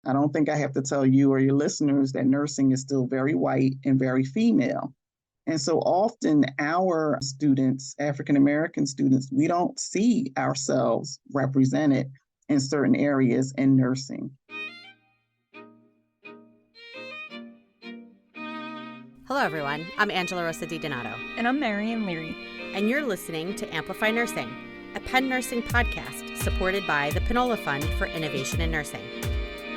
I don't think I have to tell you or your listeners that nursing is still very white and very female. And so often our students, African American students, we don't see ourselves represented in certain areas in nursing. Hello, everyone. I'm Angela Rosa DiDonato. And I'm Marian Leary. And you're listening to Amplify Nursing, a Penn nursing podcast supported by the Pinola Fund for Innovation in Nursing.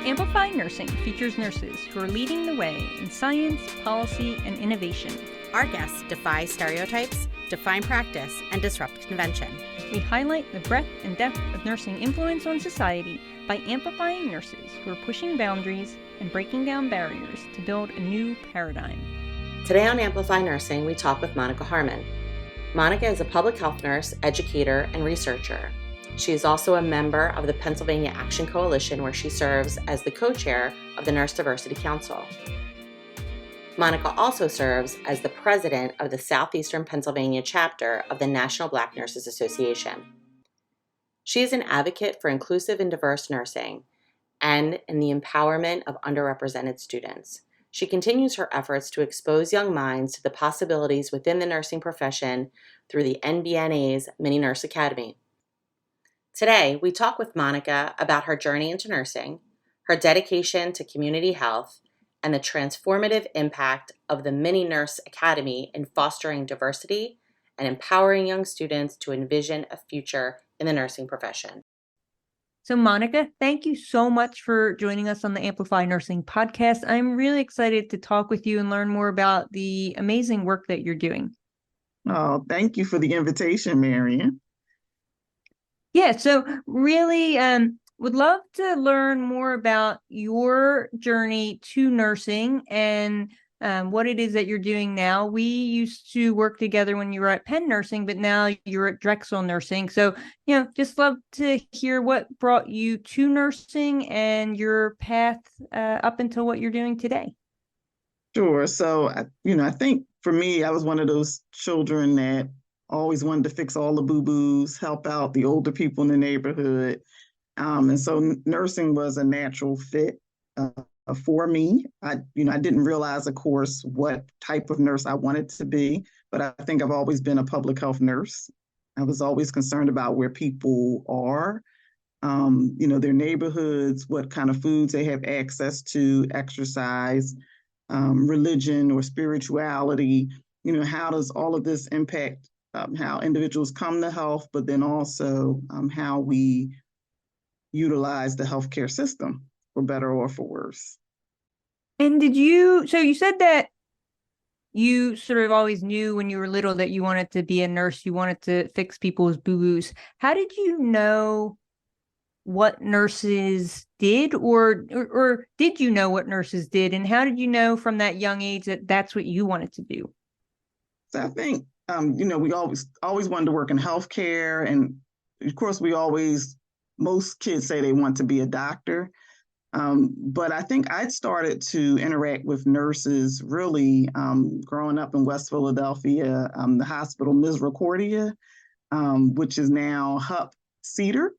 Amplify Nursing features nurses who are leading the way in science, policy, and innovation. Our guests defy stereotypes, define practice, and disrupt convention. We highlight the breadth and depth of nursing influence on society by amplifying nurses who are pushing boundaries and breaking down barriers to build a new paradigm. Today on Amplify Nursing, we talk with Monica Harmon. Monica is a public health nurse, educator, and researcher. She is also a member of the Pennsylvania Action Coalition, where she serves as the co-chair of the Nurse Diversity Council. Monica also serves as the president of the Southeastern Pennsylvania chapter of the National Black Nurses Association. She is an advocate for inclusive and diverse nursing and in the empowerment of underrepresented students. She continues her efforts to expose young minds to the possibilities within the nursing profession through the NBNA's Mini Nurse Academy. Today, we talk with Monica about her journey into nursing, her dedication to community health, and the transformative impact of the Mini Nurse Academy in fostering diversity and empowering young students to envision a future in the nursing profession. So Monica, thank you so much for joining us on the Amplify Nursing podcast. I'm really excited to talk with you and learn more about the amazing work that you're doing. Oh, thank you for the invitation, Marian. Yeah, so really would love to learn more about your journey to nursing and what it is that you're doing now. We used to work together when you were at Penn Nursing, but now you're at Drexel Nursing. So, just love to hear what brought you to nursing and your path up until what you're doing today. Sure. So, I think for me, I was one of those children that always wanted to fix all the boo-boos, help out the older people in the neighborhood. And so nursing was a natural fit for me. I didn't realize, of course, what type of nurse I wanted to be, but I think I've always been a public health nurse. I was always concerned about where people are, their neighborhoods, what kind of foods they have access to, exercise, religion or spirituality. How does all of this impact how individuals come to health, but then also how we utilize the healthcare system, for better or for worse. And so you said that you sort of always knew when you were little that you wanted to be a nurse, you wanted to fix people's boo-boos. How did you know what nurses did, or did you know what nurses did? And how did you know from that young age that that's what you wanted to do? So I think, we always wanted to work in healthcare. And of course, most kids say they want to be a doctor. But I think I started to interact with nurses really growing up in West Philadelphia, the hospital Misericordia, which is now Hupp Cedar.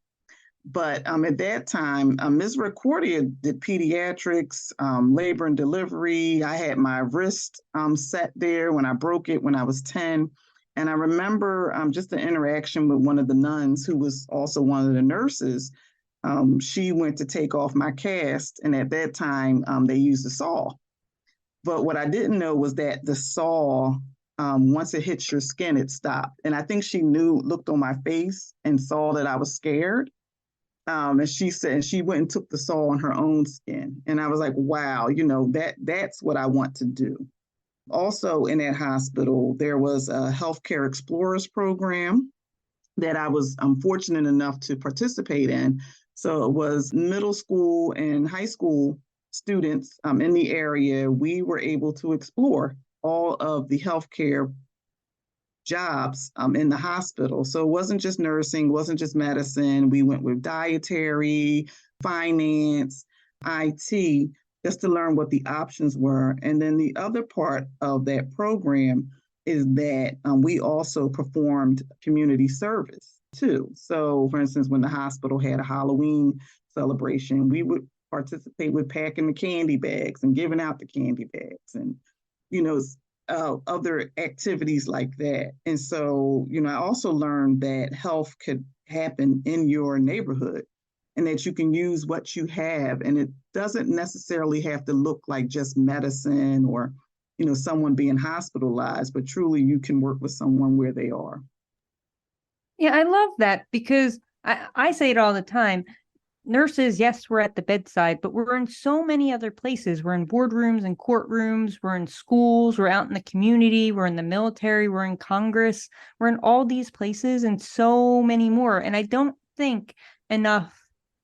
But at that time, Misericordia did pediatrics, labor and delivery. I had my wrist set there when I broke it when I was 10. And I remember just the interaction with one of the nuns who was also one of the nurses. She went to take off my cast, and at that time, they used a saw. But what I didn't know was that the saw, once it hits your skin, it stopped. And I think she looked on my face and saw that I was scared. And she said she went and took the saw on her own skin. And I was like, wow, that's what I want to do. Also in that hospital, there was a Healthcare Explorers program that I was fortunate enough to participate in. So it was middle school and high school students in the area. We were able to explore all of the healthcare jobs in the hospital. So it wasn't just nursing, wasn't just medicine. We went with dietary, finance, IT, just to learn what the options were. And then the other part of that program is that we also performed community service too. So for instance, when the hospital had a Halloween celebration, we would participate with packing the candy bags and giving out the candy bags and, you know, other activities like that. And so, I also learned that health could happen in your neighborhood and that you can use what you have. And it doesn't necessarily have to look like just medicine or, someone being hospitalized, but truly you can work with someone where they are. Yeah, I love that because I say it all the time. Nurses, yes, we're at the bedside, but we're in so many other places. We're in boardrooms and courtrooms, we're in schools, we're out in the community, we're in the military, we're in Congress, we're in all these places and so many more. And I don't think enough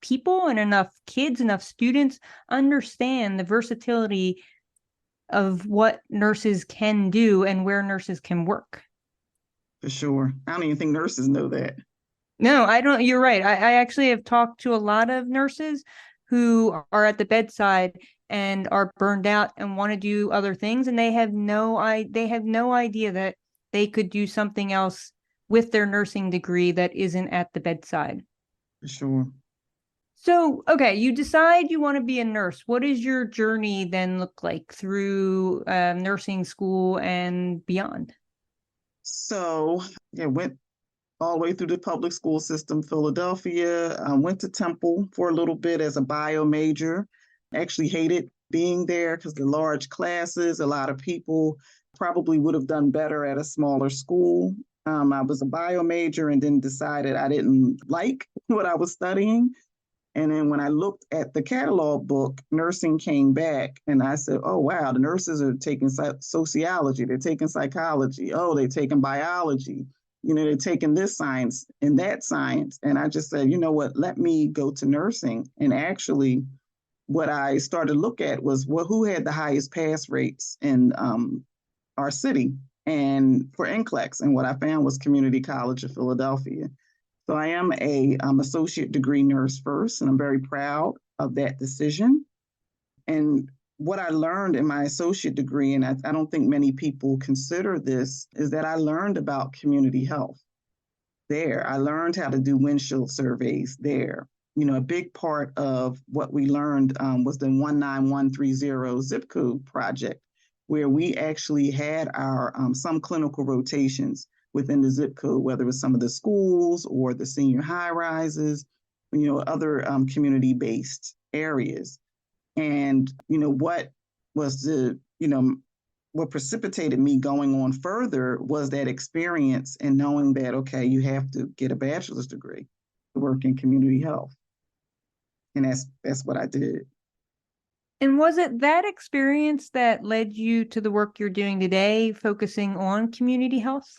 people and enough kids, enough students understand the versatility of what nurses can do and where nurses can work. For sure. I don't even think nurses know that. No, I don't. You're right. I actually have talked to a lot of nurses who are at the bedside and are burned out and want to do other things, and they have no idea that they could do something else with their nursing degree that isn't at the bedside. For sure. So, okay, you decide you want to be a nurse. What does your journey then look like through nursing school and beyond? So, yeah, went all the way through the public school system, Philadelphia. Went to Temple for a little bit as a bio major. Actually hated being there because the large classes, a lot of people probably would have done better at a smaller school. I was a bio major and then decided I didn't like what I was studying. And then when I looked at the catalog book, nursing came back and I said, oh, wow, the nurses are taking sociology, they're taking psychology, oh, they're taking biology, they're taking this science and that science. And I just said, you know what, let me go to nursing. And actually, what I started to look at was, well, who had the highest pass rates in our city and for NCLEX. And what I found was Community College of Philadelphia. So I am a associate degree nurse first, and I'm very proud of that decision. And what I learned in my associate degree, and I don't think many people consider this, is that I learned about community health there. I learned how to do windshield surveys there. A big part of what we learned was the 19130 zip code project, where we actually had our some clinical rotations within the zip code, whether it was some of the schools or the senior high rises, other community-based areas. And, what was what precipitated me going on further was that experience and knowing that, okay, you have to get a bachelor's degree to work in community health. And that's what I did. And was it that experience that led you to the work you're doing today, focusing on community health?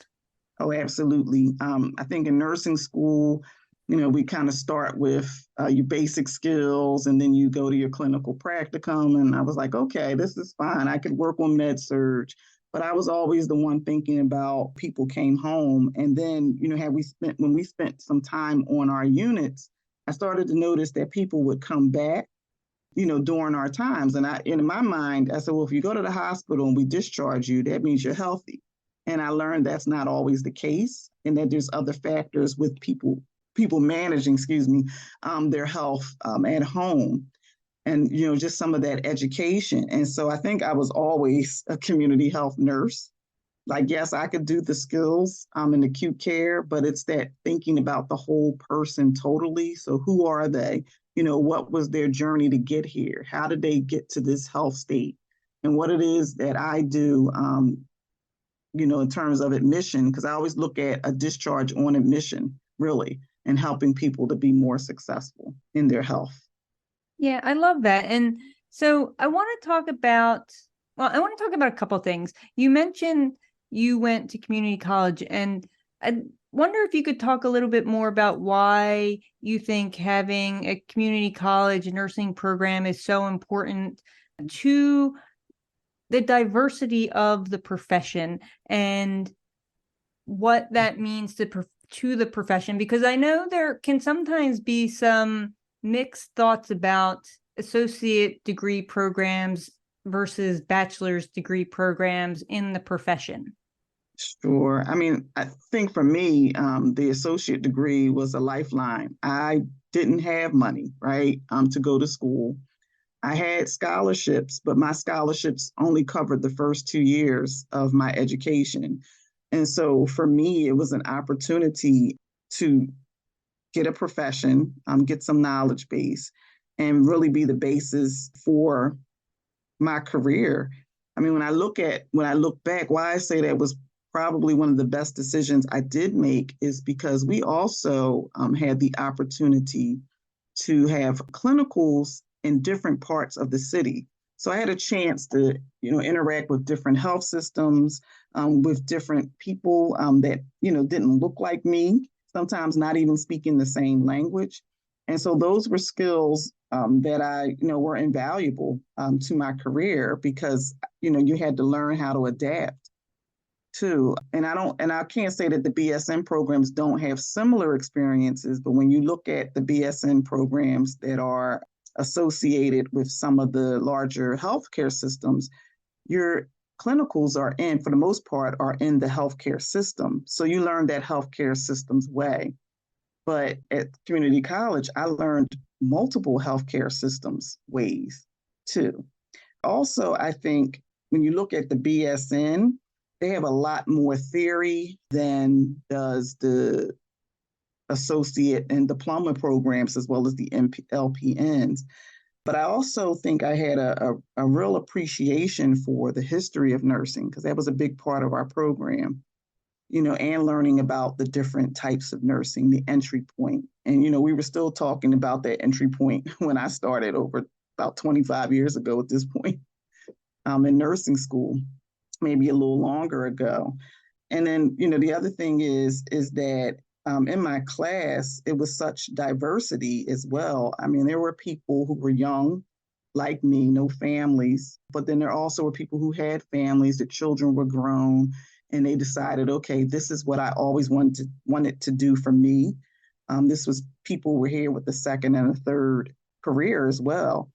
Oh, absolutely. I think in nursing school, we kind of start with your basic skills and then you go to your clinical practicum. And I was like, okay, this is fine. I could work on med surge. But I was always the one thinking about people came home. And then, when we spent some time on our units, I started to notice that people would come back, during our times. And in my mind, I said, well, if you go to the hospital and we discharge you, that means you're healthy. And I learned that's not always the case, and that there's other factors with people managing, their health at home, and just some of that education. And so I think I was always a community health nurse. Like, yes, I could do the skills in acute care, but it's that thinking about the whole person totally. So who are they? What was their journey to get here? How did they get to this health state? And what it is that I do. In terms of admission, because I always look at a discharge on admission, really, and helping people to be more successful in their health. Yeah, I love that. And so I want to talk about a couple of things. You mentioned you went to community college, and I wonder if you could talk a little bit more about why you think having a community college nursing program is so important to the diversity of the profession and what that means to the profession, because I know there can sometimes be some mixed thoughts about associate degree programs versus bachelor's degree programs in the profession. Sure. I mean, I think for me, the associate degree was a lifeline. I didn't have money, right, to go to school. I had scholarships, but my scholarships only covered the first 2 years of my education. And so for me, it was an opportunity to get a profession, get some knowledge base, and really be the basis for my career. I mean, when I look back, why I say that was probably one of the best decisions I did make is because we also had the opportunity to have clinicals in different parts of the city. So I had a chance to, interact with different health systems, with different people that, didn't look like me, sometimes not even speaking the same language. And so those were skills that were invaluable to my career because, you had to learn how to adapt too. And I can't say that the BSN programs don't have similar experiences, but when you look at the BSN programs that are associated with some of the larger healthcare systems, your clinicals are for the most part, are in the healthcare system. So you learn that healthcare system's way. But at community college, I learned multiple healthcare systems ways too. Also, I think when you look at the BSN, they have a lot more theory than does the associate and diploma programs, as well as the LPNs. But I also think I had a real appreciation for the history of nursing because that was a big part of our program, and learning about the different types of nursing, the entry point. And, we were still talking about that entry point when I started over about 25 years ago at this point in nursing school, maybe a little longer ago. And then, the other thing is that in my class, it was such diversity as well. I mean, there were people who were young, like me, no families, but then there also were people who had families, the children were grown, and they decided, okay, this is what I always wanted to do for me. This was people were here with the second and a third career as well.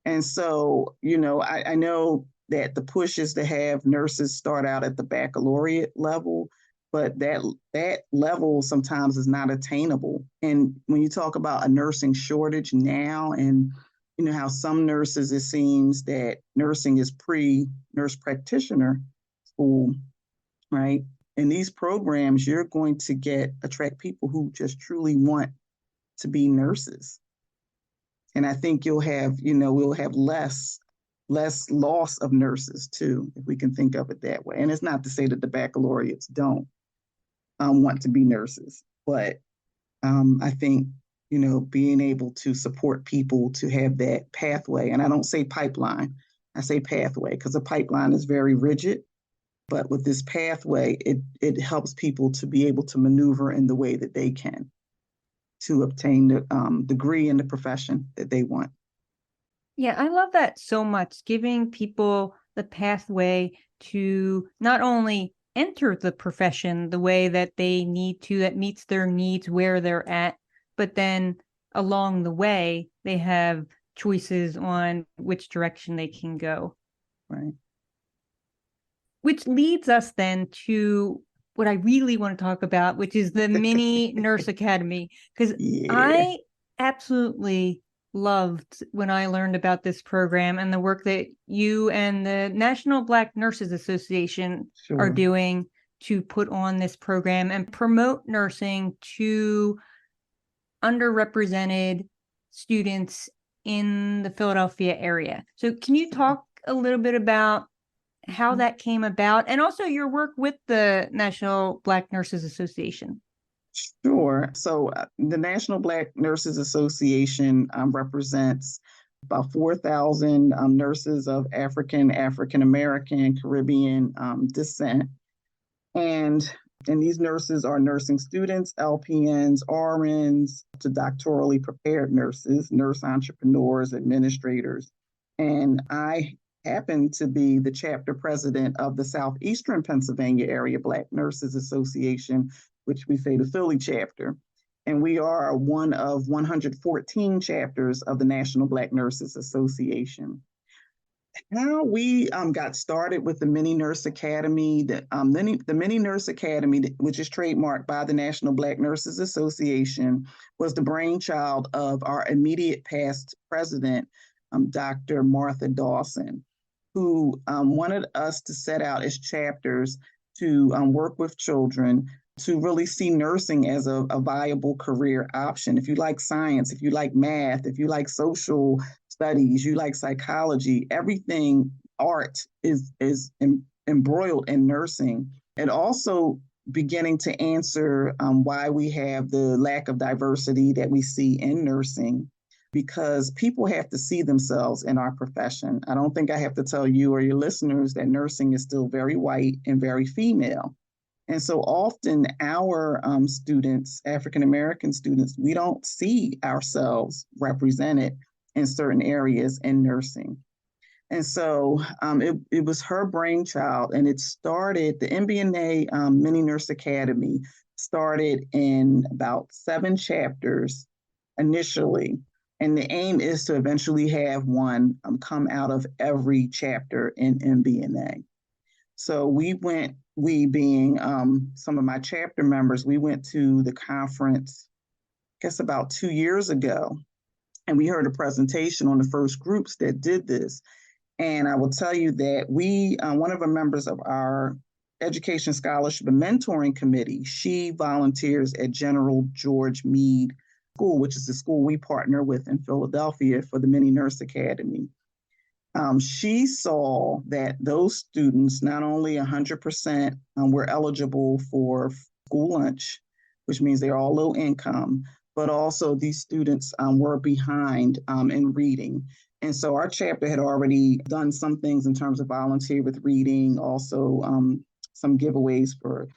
And so, I know that the push is to have nurses start out at the baccalaureate level, but that level sometimes is not attainable. And when you talk about a nursing shortage now, and how some nurses, it seems that nursing is pre-nurse practitioner school, right? In these programs, you're going to attract people who just truly want to be nurses. And I think we'll have less loss of nurses too, if we can think of it that way. And it's not to say that the baccalaureates don't want to be nurses, but I think, being able to support people to have that pathway, and I don't say pipeline, I say pathway, because a pipeline is very rigid, but with this pathway, it helps people to be able to maneuver in the way that they can to obtain the degree in the profession that they want. Yeah, I love that so much, giving people the pathway to not only enter the profession the way that they need to, that meets their needs where they're at, but then along the way, they have choices on which direction they can go. Right. Which leads us then to what I really want to talk about, which is the mini nurse academy, because I absolutely loved when I learned about this program and the work that you and the National Black Nurses Association are doing to put on this program and promote nursing to underrepresented students in the Philadelphia area. So can you talk a little bit about how that came about and also your work with the National Black Nurses Association? Sure. So the National Black Nurses Association represents about 4,000 nurses of African American, Caribbean descent. And these nurses are nursing students, LPNs, RNs, to doctorally prepared nurses, nurse entrepreneurs, administrators. And I happen to be the chapter president of the Southeastern Pennsylvania Area Black Nurses Association, which we say the Philly chapter. And we are one of 114 chapters of the National Black Nurses Association. How we got started with the Mini Nurse Academy, the Mini Nurse Academy, which is trademarked by the National Black Nurses Association, was the brainchild of our immediate past president, Dr. Martha Dawson, who wanted us to set out as chapters to work with children to really see nursing as a viable career option. If you like science, if you like math, if you like social studies, you like psychology, everything art is embroiled in nursing. And also beginning to answer why we have the lack of diversity that we see in nursing, because people have to see themselves in our profession. I don't think I have to tell you or your listeners that nursing is still very white and very female. And so often our students, African American students, we don't see ourselves represented in certain areas in nursing. And so it was her brainchild, and it started, the MBNA Mini Nurse Academy started in about 7 chapters initially. And the aim is to eventually have one come out of every chapter in MBNA. So we being some of my chapter members, we went to the conference, I guess about 2 years ago, and we heard a presentation on the first groups that did this. And I will tell you that one of the members of our Education Scholarship and Mentoring Committee, she volunteers at General George Meade School, which is the school we partner with in Philadelphia for the Mini Nurse Academy. She saw that those students, not only 100% were eligible for school lunch, which means they're all low income, but also these students were behind in reading. And so our chapter had already done some things in terms of volunteer with reading, also some giveaways for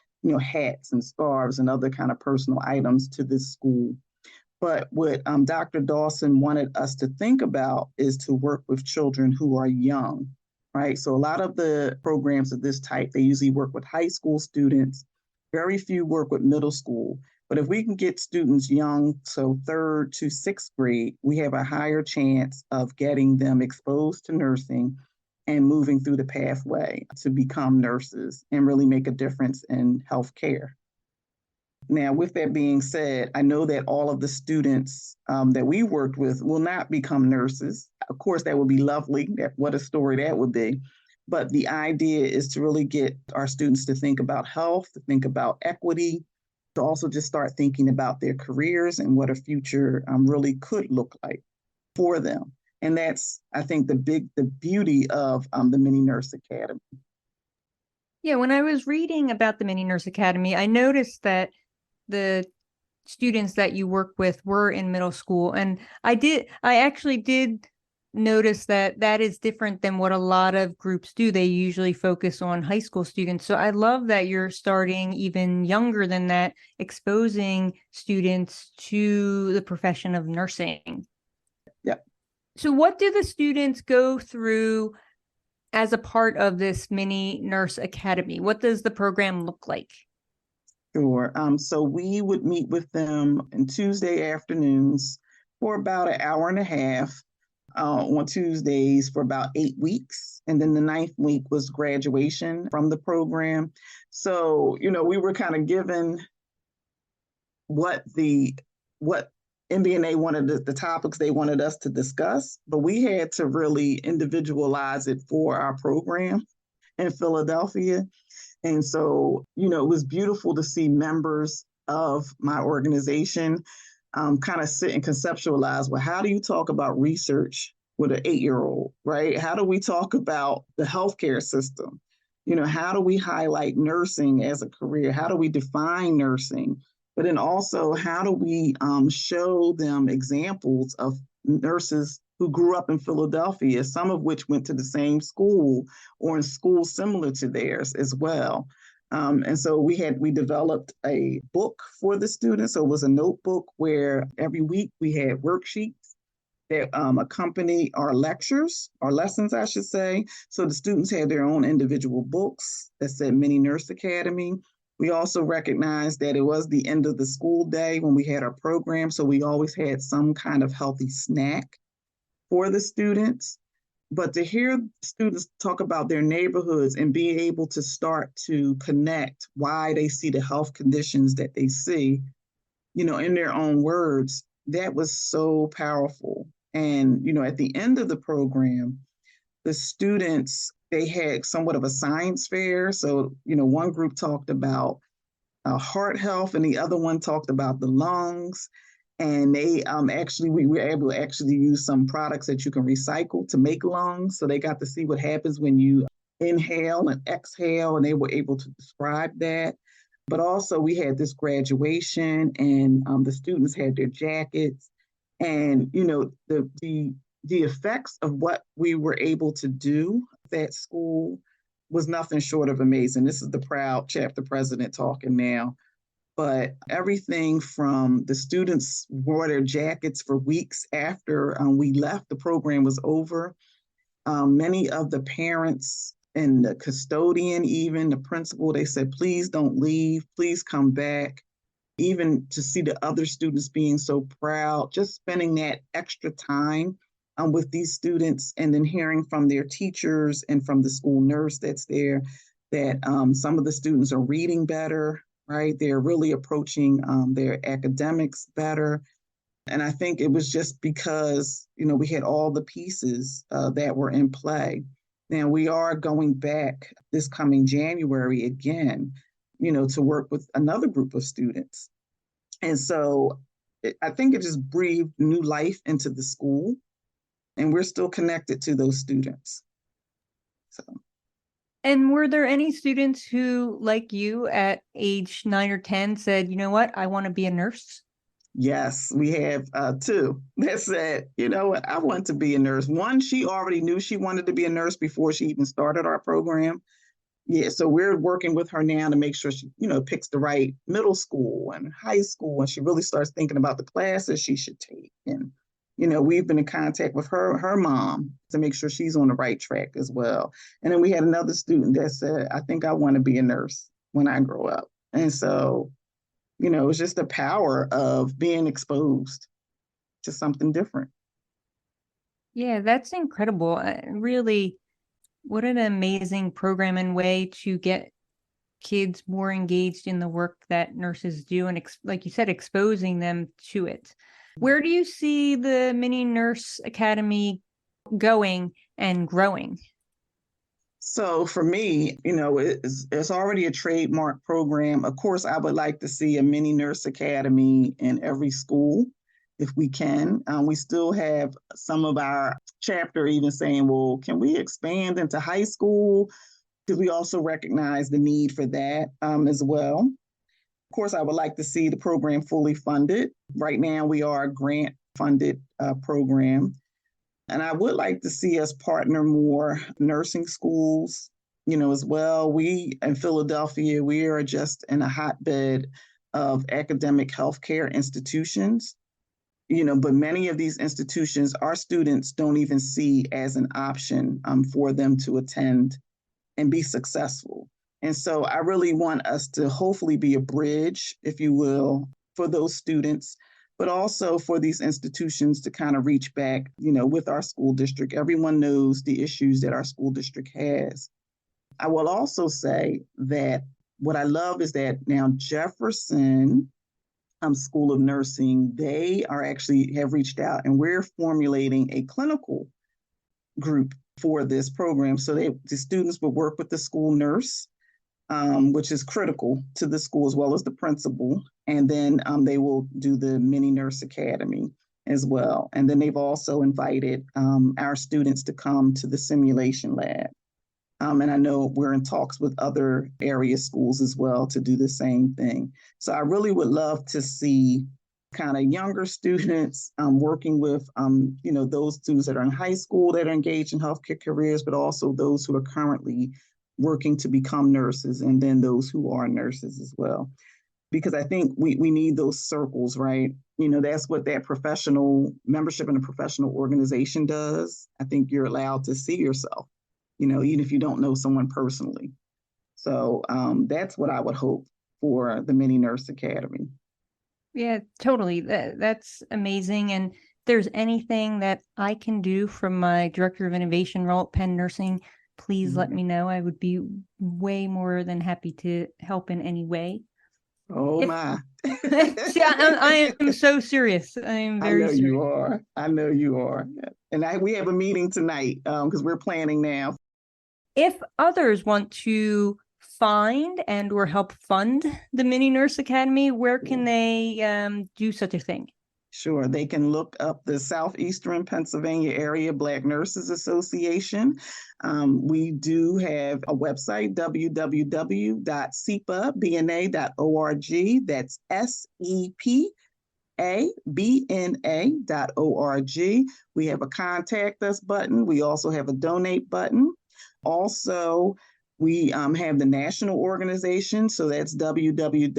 hats and scarves and other kind of personal items to this school. But what Dr. Dawson wanted us to think about is to work with children who are young, right? So a lot of the programs of this type, they usually work with high school students. Very few work with middle school. But if we can get students young, so 3rd to 6th grade, we have a higher chance of getting them exposed to nursing and moving through the pathway to become nurses and really make a difference in healthcare. Now, with that being said, I know that all of the students that we worked with will not become nurses. Of course, that would be lovely. What a story that would be. But the idea is to really get our students to think about health, to think about equity, to also just start thinking about their careers and what a future really could look like for them. And that's, I think, the beauty of the Mini Nurse Academy. Yeah, when I was reading about the Mini Nurse Academy, I noticed that the students that you work with were in middle school. And I actually did notice that is different than what a lot of groups do. They usually focus on high school students. So I love that you're starting even younger than that, exposing students to the profession of nursing. Yeah. So what do the students go through as a part of this Mini Nurse Academy? What does the program look like? Sure. So we would meet with them on Tuesday afternoons for about an hour and a half on Tuesdays for about 8 weeks. And then the 9th week was graduation from the program. So, we were kind of given what MBNA wanted, the topics they wanted us to discuss, but we had to really individualize it for our program in Philadelphia. And so, it was beautiful to see members of my organization kind of sit and conceptualize, well, how do you talk about research with an 8-year-old, right? How do we talk about the healthcare system? How do we highlight nursing as a career? How do we define nursing? But then also, how do we show them examples of nurses who grew up in Philadelphia, some of which went to the same school or in schools similar to theirs as well. And so we developed a book for the students. So it was a notebook where every week we had worksheets that accompany our lectures, our lessons, I should say. So the students had their own individual books that said Mini Nurse Academy. We also recognized that it was the end of the school day when we had our program. So we always had some kind of healthy snack for the students. But to hear students talk about their neighborhoods and be able to start to connect why they see the health conditions that they see, in their own words, that was so powerful. And, at the end of the program, the students, they had somewhat of a science fair. So, one group talked about heart health, and the other one talked about the lungs. And they actually, we were able to actually use some products that you can recycle to make lungs. So they got to see what happens when you inhale and exhale, and they were able to describe that. But also, we had this graduation, and the students had their jackets, and the effects of what we were able to do at that school was nothing short of amazing. This is the proud chapter president talking now. But everything from the students wore their jackets for weeks after we left, the program was over. Many of the parents and the custodian, even the principal, they said, please don't leave, please come back. Even to see the other students being so proud, just spending that extra time with these students, and then hearing from their teachers and from the school nurse that's there that some of the students are reading better, right? They're really approaching their academics better. And I think it was just because, we had all the pieces that were in play. Now we are going back this coming January again, to work with another group of students. And so I think it just breathed new life into the school, and we're still connected to those students. So. And were there any students who, like you, at age 9 or 10 said, you know what, I want to be a nurse? Yes, we have two that said, you know what, I want to be a nurse. One, she already knew she wanted to be a nurse before she even started our program. Yeah, so we're working with her now to make sure she, picks the right middle school and high school, and she really starts thinking about the classes she should take. And, we've been in contact with her mom to make sure she's on the right track as well. And then we had another student that said, I think I want to be a nurse when I grow up. And so, it's just the power of being exposed to something different. Yeah, that's incredible. Really, what an amazing program and way to get kids more engaged in the work that nurses do, and like you said, exposing them to it. Where do you see the Mini Nurse Academy going and growing? So for me, it's already a trademark program. Of course, I would like to see a Mini Nurse Academy in every school if we can. We still have some of our chapter even saying, well, can we expand into high school? Because we also recognize the need for that as well. Of course, I would like to see the program fully funded. Right now, we are a grant funded program. And I would like to see us partner more nursing schools, as well. We in Philadelphia, we are just in a hotbed of academic healthcare institutions, but many of these institutions, our students don't even see as an option for them to attend and be successful. And so I really want us to hopefully be a bridge, if you will, for those students, but also for these institutions to kind of reach back, with our school district. Everyone knows the issues that our school district has. I will also say that what I love is that now Jefferson School of Nursing, they are actually have reached out, and we're formulating a clinical group for this program. So the students will work with the school nurse, which is critical to the school, as well as the principal. And then they will do the Mini Nurse Academy as well. And then they've also invited our students to come to the simulation lab. And I know we're in talks with other area schools as well to do the same thing. So I really would love to see kind of younger students working with, those students that are in high school that are engaged in healthcare careers, but also those who are currently working to become nurses, and then those who are nurses as well. Because I think we need those circles, right? That's what that professional membership in a professional organization does. I think you're allowed to see yourself, even if you don't know someone personally. So that's what I would hope for the Mini Nurse Academy. Yeah, totally. That's amazing. And if there's anything that I can do from my Director of Innovation role at Penn Nursing, please let me know. I would be way more than happy to help in any way. Oh If my. see, I am so serious. I am I very know serious. you are. I know you are. And we have a meeting tonight because we're planning now. If others want to find and or help fund the Mini Nurse Academy, where can they do such a thing? Sure, they can look up the Southeastern Pennsylvania Area Black Nurses Association. We do have a website, www.sepabna.org. That's SEPABNA.org. We have a contact us button. We also have a donate button. Also, we have the national organization, so that's www.mbna.org.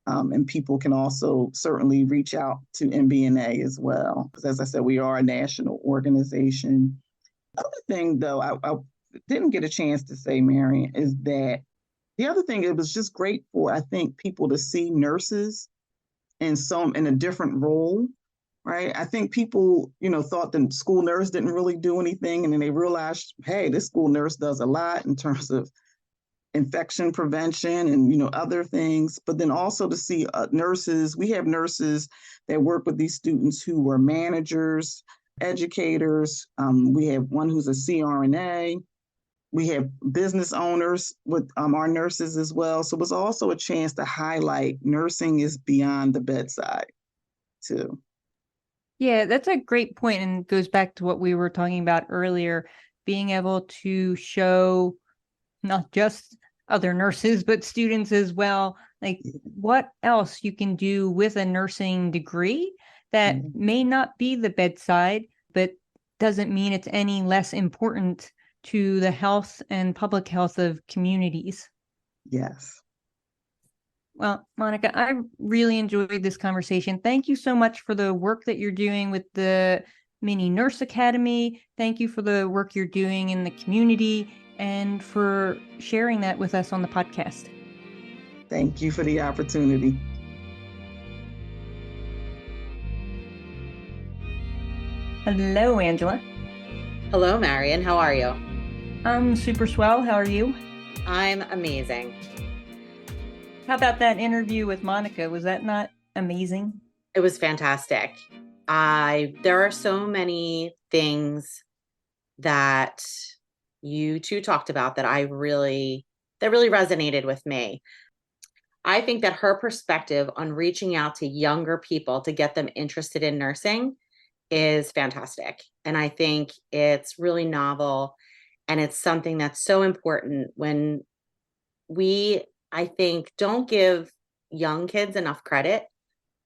And people can also certainly reach out to MBNA as well. Because as I said, we are a national organization. Other thing, though, I didn't get a chance to say, Marion, is that the other thing, it was just great for, I think, people to see nurses in a different role, right? I think people, thought the school nurse didn't really do anything, and then they realized, hey, this school nurse does a lot in terms of infection prevention and other things. But then also to see nurses, we have nurses that work with these students who were managers, educators. We have one who's a CRNA. We have business owners with our nurses as well. So it was also a chance to highlight nursing is beyond the bedside too. Yeah, that's a great point and goes back to what we were talking about earlier, being able to show not just other nurses, but students as well, like what else you can do with a nursing degree that may not be the bedside, but doesn't mean it's any less important to the health and public health of communities. Yes. Well, Monica, I really enjoyed this conversation. Thank you so much for the work that you're doing with the Mini Nurse Academy. Thank you for the work you're doing in the community and for sharing that with us on the podcast. Thank you for the opportunity. Hello, Angela. Hello, Marion. How are you? I'm super swell. How are you? I'm amazing. How about that interview with Monica? Was that not amazing? It was fantastic. There are so many things that you two talked about that really resonated with me. I think that her perspective on reaching out to younger people to get them interested in nursing is fantastic. And I think it's really novel, and it's something that's so important when I think, don't give young kids enough credit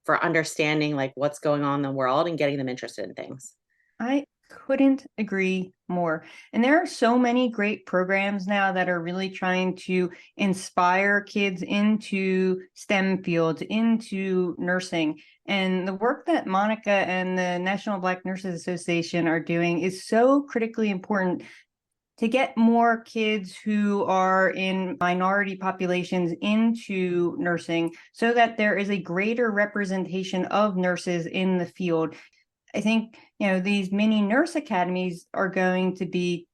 for understanding like what's going on in the world and getting them interested in things. I couldn't agree more. And there are so many great programs now that are really trying to inspire kids into STEM fields, into nursing. And the work that Monica and the National Black Nurses Association are doing is so critically important to get more kids who are in minority populations into nursing so that there is a greater representation of nurses in the field. I think, these mini nurse academies are going to be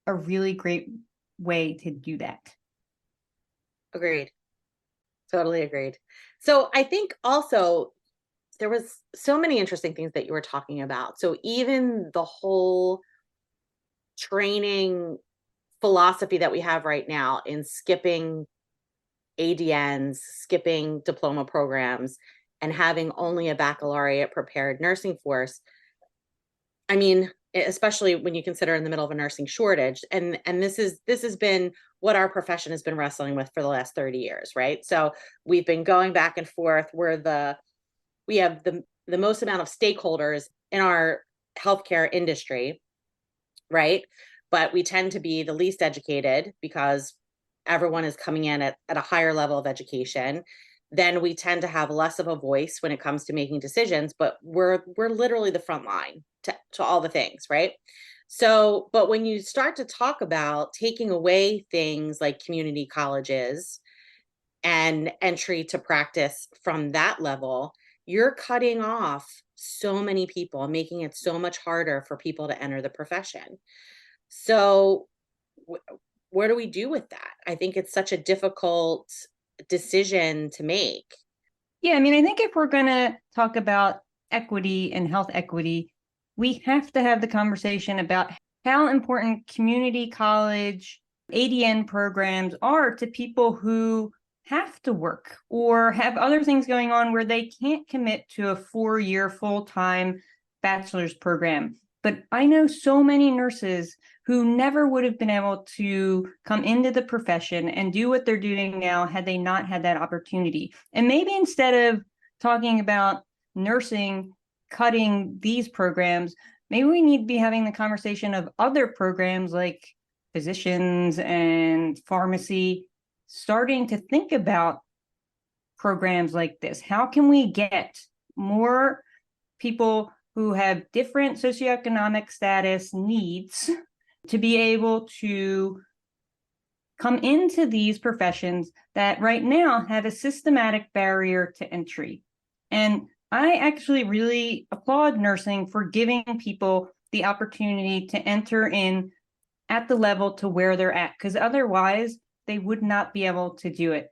a really great way to do that. Agreed. Totally agreed. So I think also there was so many interesting things that you were talking about. So even the whole training philosophy that we have right now in skipping ADNs, skipping diploma programs, and having only a baccalaureate prepared nursing force. I mean, especially when you consider in the middle of a nursing shortage, and this has been what our profession has been wrestling with for the last 30 years, right? So we've been going back and forth. We have the most amount of stakeholders in our healthcare industry, right? But we tend to be the least educated because everyone is coming in at a higher level of education. Then we tend to have less of a voice when it comes to making decisions, but we're literally the front line to all the things, right? So, but when you start to talk about taking away things like community colleges and entry to practice from that level, you're cutting off so many people, making it so much harder for people to enter the profession. So where do we do with that? I think it's such a difficult decision to make. Yeah, I mean, I think if we're going to talk about equity and health equity, we have to have the conversation about how important community college ADN programs are to people who have to work or have other things going on where they can't commit to a 4-year full-time bachelor's program. But I know so many nurses who never would have been able to come into the profession and do what they're doing now had they not had that opportunity. And maybe instead of talking about nursing cutting these programs, maybe we need to be having the conversation of other programs like physicians and pharmacy, starting to think about programs like this. How can we get more people who have different socioeconomic status needs to be able to come into these professions that right now have a systematic barrier to entry? And I actually really applaud nursing for giving people the opportunity to enter in at the level to where they're at, because otherwise they would not be able to do it.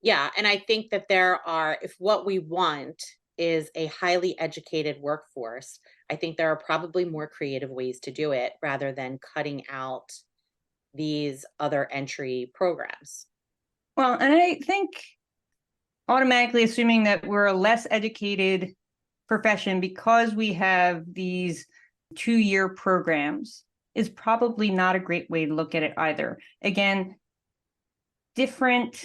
Yeah. And I think that if what we want is a highly educated workforce, I think there are probably more creative ways to do it rather than cutting out these other entry programs. Well, and I think automatically assuming that we're a less educated profession because we have these 2-year programs is probably not a great way to look at it either. Again, different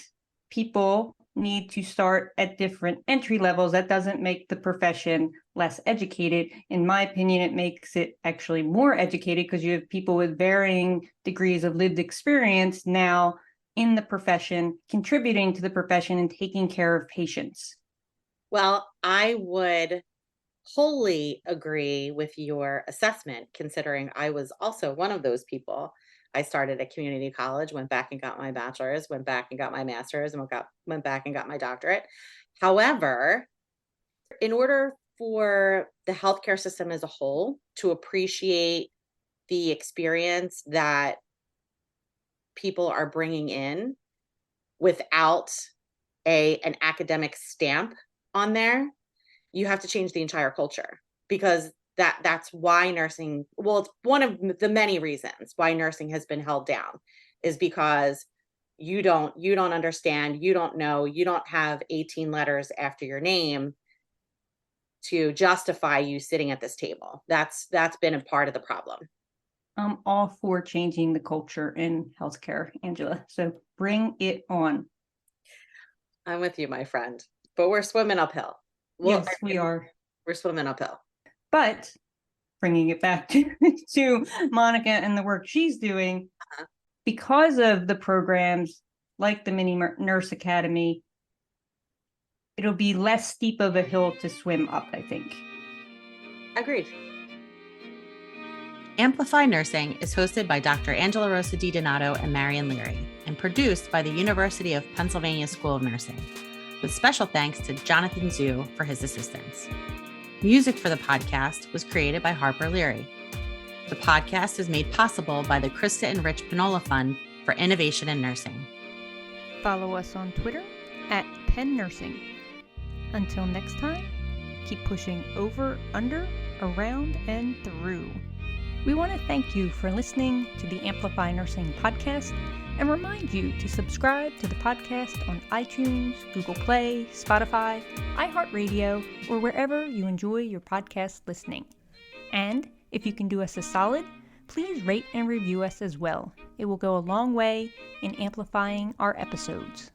people need to start at different entry levels. That doesn't make the profession less educated. In my opinion, it makes it actually more educated because you have people with varying degrees of lived experience now in the profession, contributing to the profession and taking care of patients. Well, I would wholly agree with your assessment, considering I was also one of those people. I started at community college, went back and got my bachelor's, went back and got my master's, and went back and got my doctorate. However, in order for the healthcare system as a whole to appreciate the experience that people are bringing in without an academic stamp on there, you have to change the entire culture, because that's why nursing, well, it's one of the many reasons why nursing has been held down, is because you don't understand, you don't know, you don't have 18 letters after your name to justify you sitting at this table. That's been a part of the problem. I'm all for changing the culture in healthcare, Angela. So bring it on. I'm with you, my friend, but we're swimming uphill. Yes, we are. We're swimming uphill. But bringing it back to Monica and the work she's doing, because of the programs like the Mini Nurse Academy, it'll be less steep of a hill to swim up, I think. Agreed. Amplify Nursing is hosted by Dr. Angela Rosa DiDonato and Marian Leary, and produced by the University of Pennsylvania School of Nursing, with special thanks to Jonathan Zhu for his assistance. Music for the podcast was created by Harper Leary. The podcast is made possible by the Krista and Rich Pinola Fund for Innovation in Nursing. Follow us on Twitter at Penn Nursing. Until next time, keep pushing over, under, around, and through. We want to thank you for listening to the Amplify Nursing podcast and remind you to subscribe to the podcast on iTunes, Google Play, Spotify, iHeartRadio, or wherever you enjoy your podcast listening. And if you can do us a solid, please rate and review us as well. It will go a long way in amplifying our episodes.